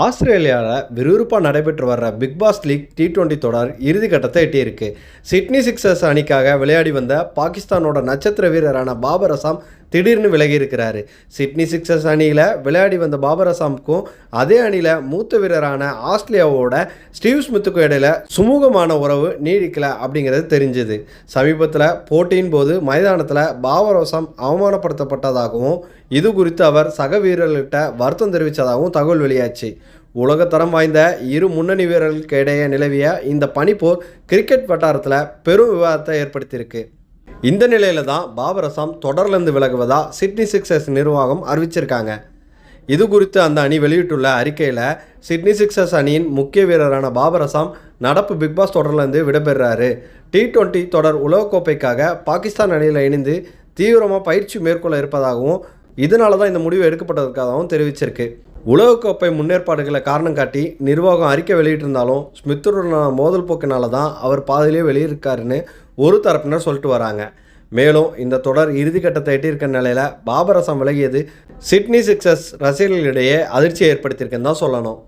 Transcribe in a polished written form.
ஆஸ்திரேலியாவில் விறுவிறுப்பாக நடைபெற்று வர்ற பிக் பாஸ் லீக் T20 தொடர் இறுதிக்கட்டத்தை எட்டியிருக்கு. சிட்னி சிக்ஸர்ஸ் அணிக்காக விளையாடி வந்த பாகிஸ்தானோட நட்சத்திர வீரரான பாபர் அசாம் திடீர்னு விலகி இருக்கிறாரு. சிட்னி சிக்ஸர்ஸ் அணியில் விளையாடி வந்த பாபர் அசாமுக்கும் அதே அணியில் மூத்த வீரரான ஆஸ்திரேலியாவோட ஸ்டீவ் ஸ்மித்துக்கும் இடையில சுமூகமான உறவு நீடிக்கல அப்படிங்கிறது தெரிஞ்சுது. சமீபத்தில் போட்டியின் போது மைதானத்தில் பாபர் அசாம் அவமானப்படுத்தப்பட்டதாகவும் இது குறித்து அவர் சக வீரர்கள்கிட்ட வருத்தம் தெரிவித்ததாகவும் தகவல் வெளியாச்சு. உலகத்தரம் வாய்ந்த இரு முன்னணி வீரர்களுக்கு இடையே நிலவிய இந்த பனிப்போர் கிரிக்கெட் வட்டாரத்தில் பெரும் விவாதத்தை ஏற்படுத்தியிருக்கு. இந்த நிலையில தான் பாபர் அசாம் தொடர்லேருந்து விலகுவதா சிட்னி சிக்ஸர்ஸ் நிர்வாகம் அறிவிச்சிருக்காங்க. இது குறித்து அந்த அணி வெளியிட்டுள்ள அறிக்கையில் சிட்னி சிக்ஸர்ஸ் அணியின் முக்கிய வீரரான பாபர் அசாம் நடப்பு பிக் பாஸ் தொடர்லேருந்து விடைபெறாரு. T20 தொடர் உலகக்கோப்பைக்காக பாகிஸ்தான் அணியில் இணைந்து தீவிரமாக பயிற்சி மேற்கொள்ள இருப்பதாகவும் இதனால தான் இந்த முடிவு எடுக்கப்பட்டதற்காகவும் தெரிவிச்சிருக்கு. உலகக்கோப்பை முன்னேற்பாடுகளை காரணம் காட்டி நிர்வாகம் அறிக்கை வெளியிட்டிருந்தாலும் ஸ்மித்துடனான மோதல் போக்கினால தான் அவர் பாதியிலே வெளியிருக்காருன்னு ஒரு தரப்பினர் சொல்லிட்டு வராங்க. மேலும் இந்த தொடர் இறுதிக்கட்டத்தை எட்டியிருக்க நிலையில் பாபர் அசாம் விலகியது சிட்னி சிக்ஸர்ஸ் ரசிகர்களிடையே அதிர்ச்சியை ஏற்படுத்தியிருக்குன்னு தான் சொல்லணும்.